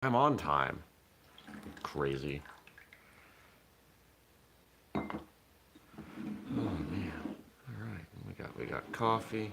I'm on time. Crazy. Oh man. All right. We got coffee.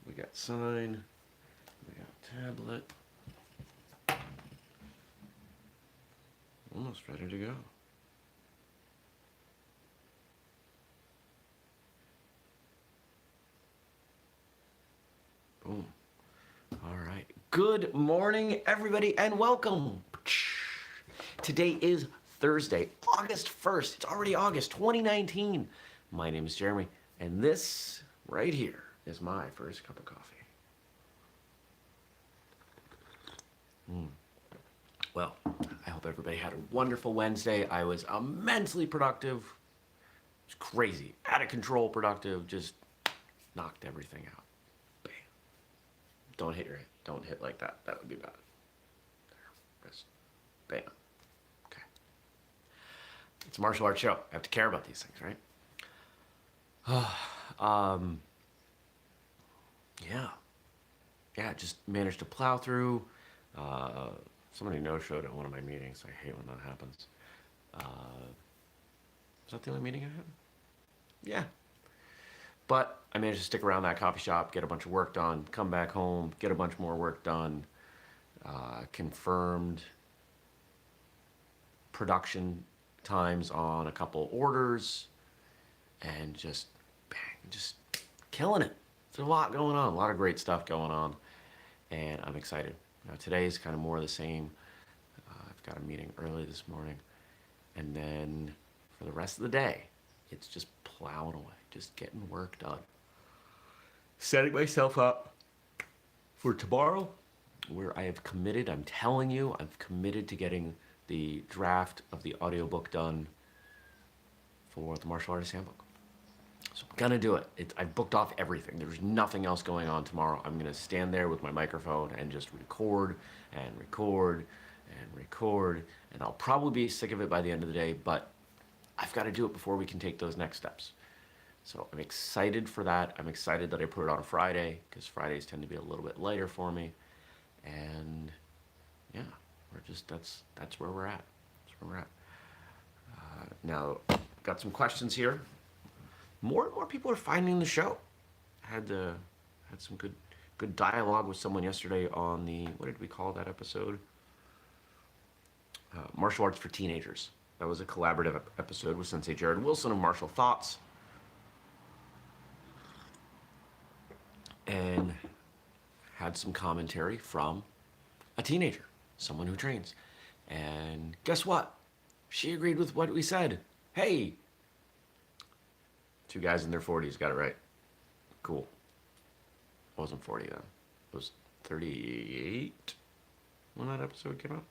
We got sign. We got tablet. Almost ready to go. Boom. All right. Good morning, everybody, and welcome. Today is Thursday, August 1st. It's already August 2019. My name is Jeremy, and this right here is my first cup of coffee. Well, I hope everybody had a wonderful Wednesday. I was immensely productive. It was crazy, out of control productive, just knocked everything out. Bam. Don't hit your head. Don't hit like that. That would be bad. There. Just bam. Okay. It's a martial arts show. I have to care about these things, right? um, yeah. Yeah, just managed to plow through. Uh, Somebody no-showed at one of my meetings. I hate when that happens. Was that the only meeting I had? Yeah. But I managed to stick around that coffee shop, get a bunch of work done, come back home, get a bunch more work done, confirmed production times on a couple orders, and just bang, just killing it. There's a lot going on, a lot of great stuff going on, and I'm excited. Now today's kind of more of the same. I've got a meeting early this morning, and then for the rest of the day, it's just plowing away, just getting work done. Setting myself up for tomorrow, where I have committed, I'm telling you, I've committed to getting the draft of the audiobook done for the Martial Artist Handbook. So I'm gonna do it. I booked off everything. There's nothing else going on tomorrow. I'm gonna stand there with my microphone and just record and record and record. And I'll probably be sick of it by the end of the day, but I've got to do it before we can take those next steps. So I'm excited for that. I'm excited that I put it on a Friday because Fridays tend to be a little bit lighter for me. And yeah, that's where we're at. That's where we're at. Now, got some questions here. More and more people are finding the show. Had some good dialogue with someone yesterday on the, what did we call that episode? Martial Arts for Teenagers. That was a collaborative episode with Sensei Jared Wilson of Martial Thoughts. And had some commentary from a teenager, someone who trains. And guess what? She agreed with what we said. Hey, two guys in their 40s got it right. Cool. I wasn't 40 then. I was 38 when that episode came out.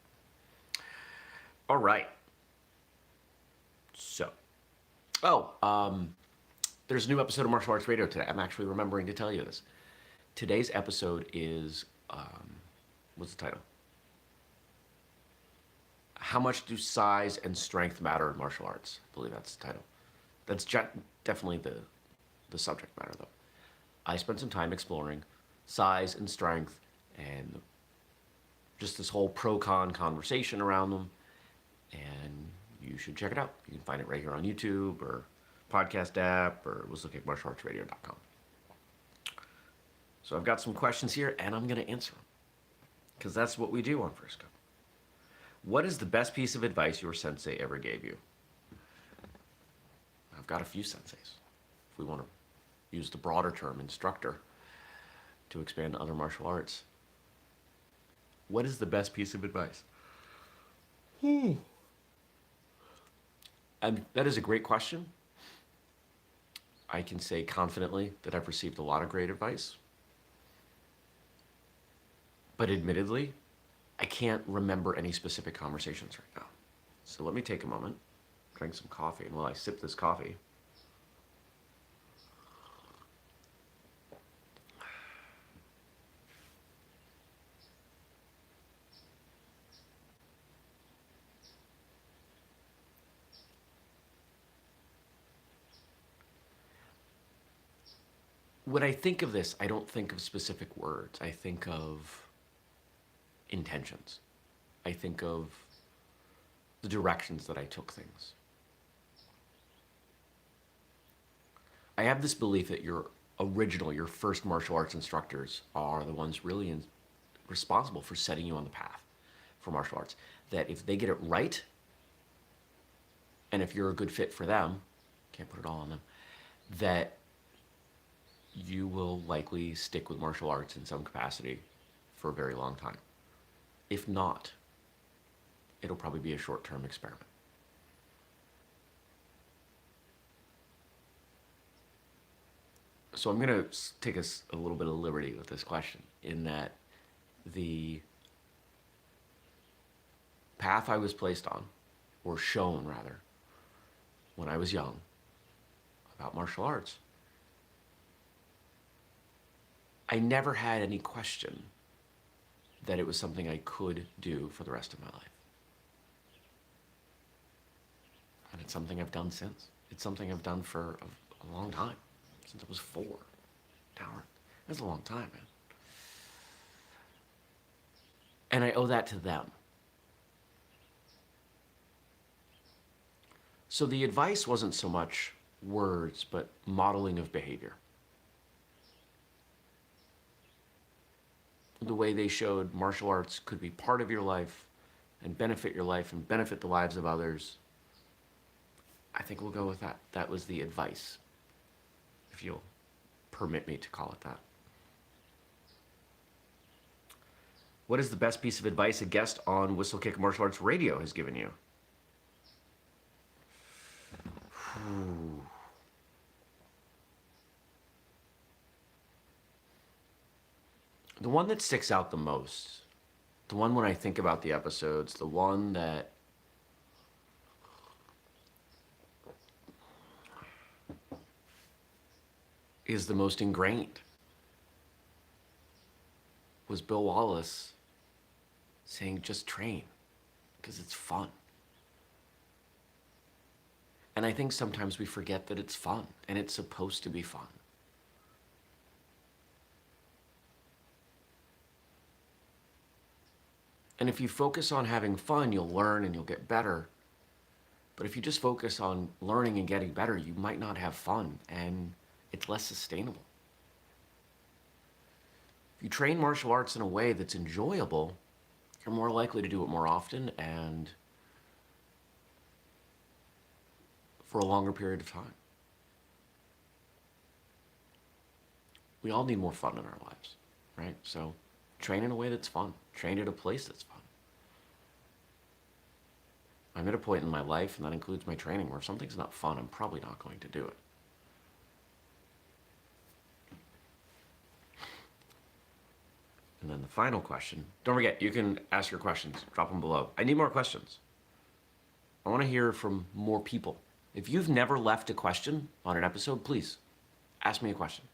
All right. So, there's a new episode of Martial Arts Radio today. I'm actually remembering to tell you this. Today's episode is, what's the title? How much do size and strength matter in martial arts? I believe that's the title. That's definitely the subject matter, though. I spent some time exploring size and strength and just this whole pro-con conversation around them, and you should check it out. You can find it right here on YouTube or podcast app or whistlekickmartialartsradio.com. So I've got some questions here, and I'm going to answer them because that's what we do on First Cup. What is the best piece of advice your sensei ever gave you? I've got a few senseis. If we want to use the broader term, instructor, to expand to other martial arts. What is the best piece of advice? That is a great question. I can say confidently that I've received a lot of great advice. But admittedly, I can't remember any specific conversations right now. So let me take a moment, drink some coffee, and while I sip this coffee, when I think of this, I don't think of specific words. I think of intentions. I think of the directions that I took things. I have this belief that your first martial arts instructors are the ones really responsible for setting you on the path for martial arts. That if they get it right, and if you're a good fit for them, can't put it all on them, that you will likely stick with martial arts in some capacity for a very long time. If not, it'll probably be a short-term experiment. So I'm going to take a little bit of liberty with this question, in that the path I was placed on, or shown rather, when I was young about martial arts, I never had any question that it was something I could do for the rest of my life. And it's something I've done since. It's something I've done for a long time, since I was 4. That's a long time, man. And I owe that to them. So the advice wasn't so much words, but modeling of behavior. The way they showed martial arts could be part of your life and benefit your life and benefit the lives of others. I think we'll go with that. That was the advice, if you'll permit me to call it that. What is the best piece of advice a guest on Whistlekick Martial Arts Radio has given you? The one that sticks out the most, the one when I think about the episodes, the one that is the most ingrained, was Bill Wallace saying, just train, because it's fun. And I think sometimes we forget that it's fun, and it's supposed to be fun. And if you focus on having fun, you'll learn and you'll get better. But if you just focus on learning and getting better, you might not have fun, and it's less sustainable. If you train martial arts in a way that's enjoyable, you're more likely to do it more often and for a longer period of time. We all need more fun in our lives, right? So train in a way that's fun. Train at a place that's fun. I'm at a point in my life, and that includes my training, where if something's not fun, I'm probably not going to do it. And then the final question. Don't forget, you can ask your questions. Drop them below. I need more questions. I want to hear from more people. If you've never left a question on an episode, please ask me a question.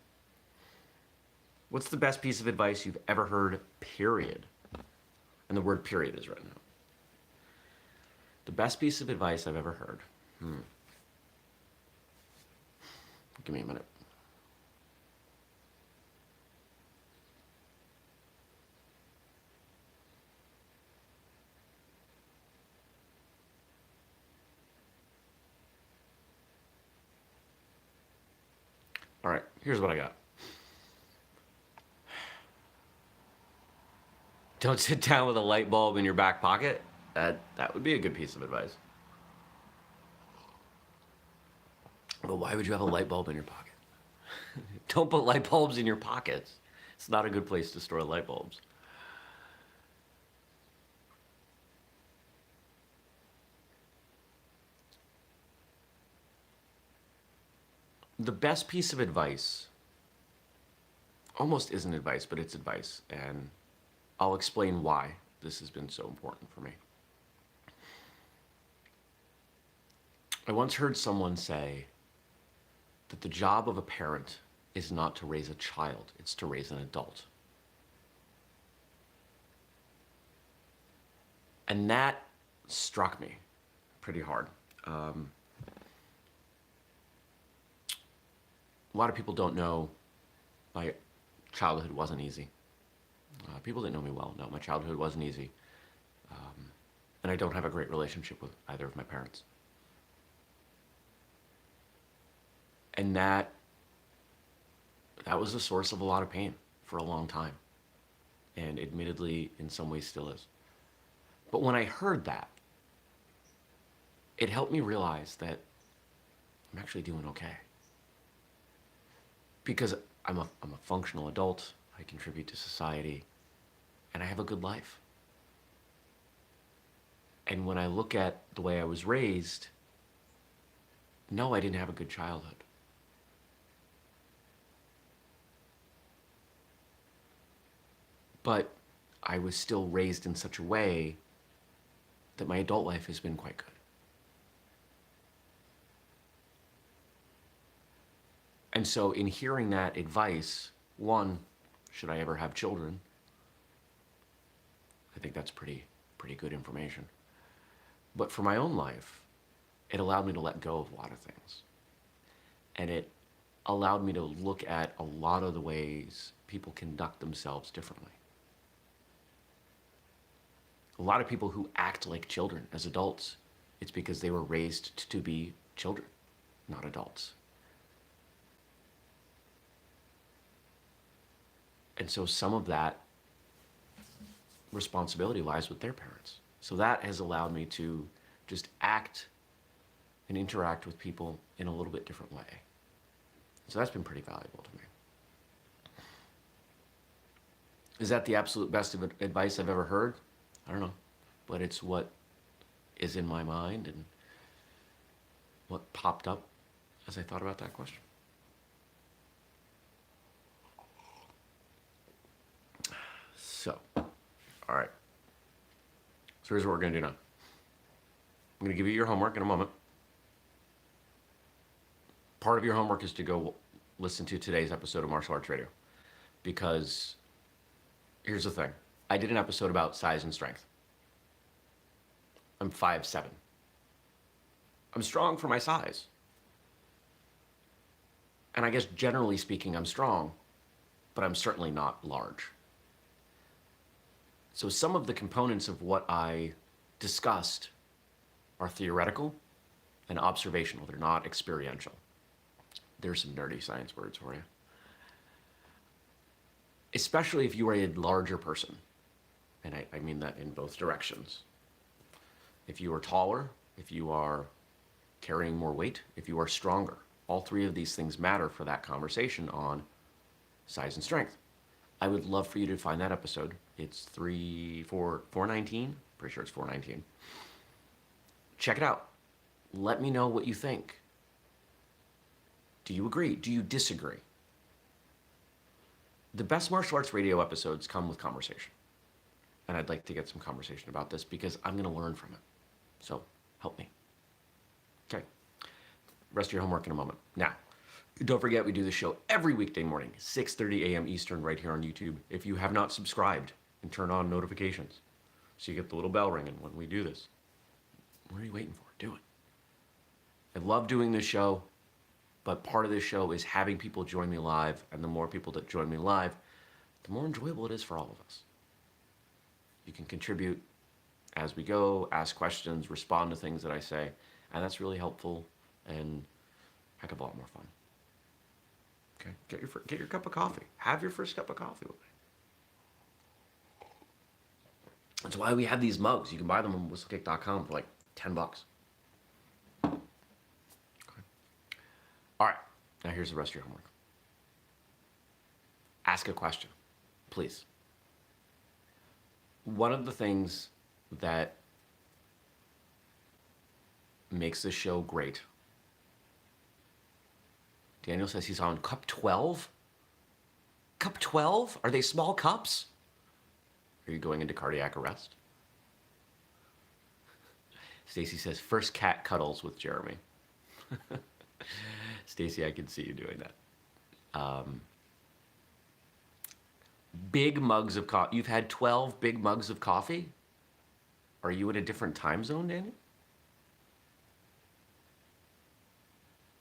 What's the best piece of advice you've ever heard, period? And the word period is written out. The best piece of advice I've ever heard. Give me a minute. All right, here's what I got. Don't sit down with a light bulb in your back pocket. That would be a good piece of advice. But why would you have a light bulb in your pocket? Don't put light bulbs in your pockets. It's not a good place to store light bulbs. The best piece of advice almost isn't advice, but it's advice. And I'll explain why this has been so important for me. I once heard someone say that the job of a parent is not to raise a child, it's to raise an adult. And that struck me pretty hard. A lot of people don't know my childhood wasn't easy. People that know me well know my childhood wasn't easy. And I don't have a great relationship with either of my parents. And that was the source of a lot of pain for a long time. And admittedly, in some ways, still is. But when I heard that, it helped me realize that I'm actually doing okay. Because I'm a functional adult, I contribute to society, and I have a good life. And when I look at the way I was raised, no, I didn't have a good childhood. But I was still raised in such a way that my adult life has been quite good. And so in hearing that advice, one, should I ever have children? I think that's pretty good information. But for my own life, it allowed me to let go of a lot of things. And it allowed me to look at a lot of the ways people conduct themselves differently. A lot of people who act like children as adults, it's because they were raised to be children, not adults. And so some of that responsibility lies with their parents. So that has allowed me to just act and interact with people in a little bit different way. So that's been pretty valuable to me. Is that the absolute best advice I've ever heard? I don't know. But it's what is in my mind and what popped up as I thought about that question. So, all right. So here's what we're going to do now. I'm going to give you your homework in a moment. Part of your homework is to go listen to today's episode of Martial Arts Radio. Because here's the thing. I did an episode about size and strength. I'm 5'7". I'm strong for my size. And I guess generally speaking, I'm strong, but I'm certainly not large. So some of the components of what I discussed are theoretical and observational. They're not experiential. There's some nerdy science words for you. Especially if you are a larger person. And I mean that in both directions. If you are taller, if you are carrying more weight, if you are stronger. All three of these things matter for that conversation on size and strength. I would love for you to find that episode. It's 419. Pretty sure it's 419. Check it out. Let me know what you think. Do you agree? Do you disagree? The best martial arts radio episodes come with conversation. And I'd like to get some conversation about this because I'm going to learn from it. So help me. Okay. Rest of your homework in a moment. Now, don't forget we do the show every weekday morning, 6:30 a.m. Eastern, right here on YouTube. If you have not subscribed, and turn on notifications so you get the little bell ringing when we do this. What are you waiting for? Do it. I love doing this show, but part of this show is having people join me live, and the more people that join me live, the more enjoyable it is for all of us. You can contribute as we go, ask questions, respond to things that I say, and that's really helpful and a heck of a lot more fun. Okay, get your cup of coffee. Have your first cup of coffee with me. That's why we have these mugs. You can buy them on whistlekick.com for like $10. Okay. All right, now here's the rest of your homework. Ask a question, please. One of the things that makes this show great, Daniel says he's on cup 12. Cup 12? Are they small cups? Are you going into cardiac arrest? Stacy says, first cat cuddles with Jeremy. Stacy, I can see you doing that. Big mugs of coffee. You've had 12 big mugs of coffee? Are you in a different time zone, Daniel?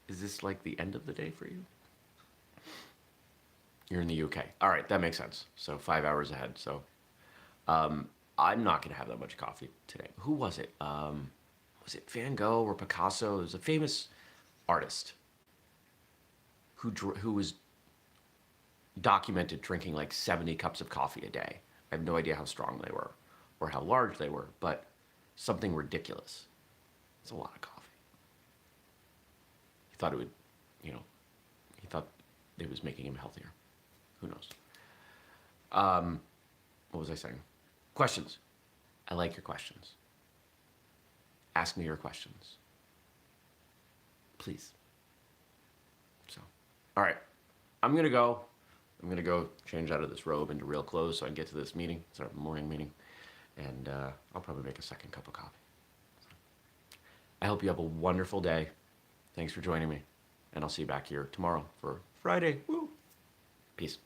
Is this like the end of the day for you? You're in the UK. All right, that makes sense. So 5 hours ahead. So I'm not going to have that much coffee today. Who was it? Was it Van Gogh or Picasso? There's a famous artist who was documented drinking like 70 cups of coffee a day. I have no idea how strong they were or how large they were, but something ridiculous. It's a lot of coffee. He thought it would, you know, he thought it was making him healthier. Who knows? What was I saying? Questions. I like your questions. Ask me your questions. Please. So, all right. I'm going to go. I'm going to go change out of this robe into real clothes so I can get to this meeting. It's our morning meeting. And I'll probably make a second cup of coffee. So, I hope you have a wonderful day. Thanks for joining me. And I'll see you back here tomorrow for Friday. Woo! Peace.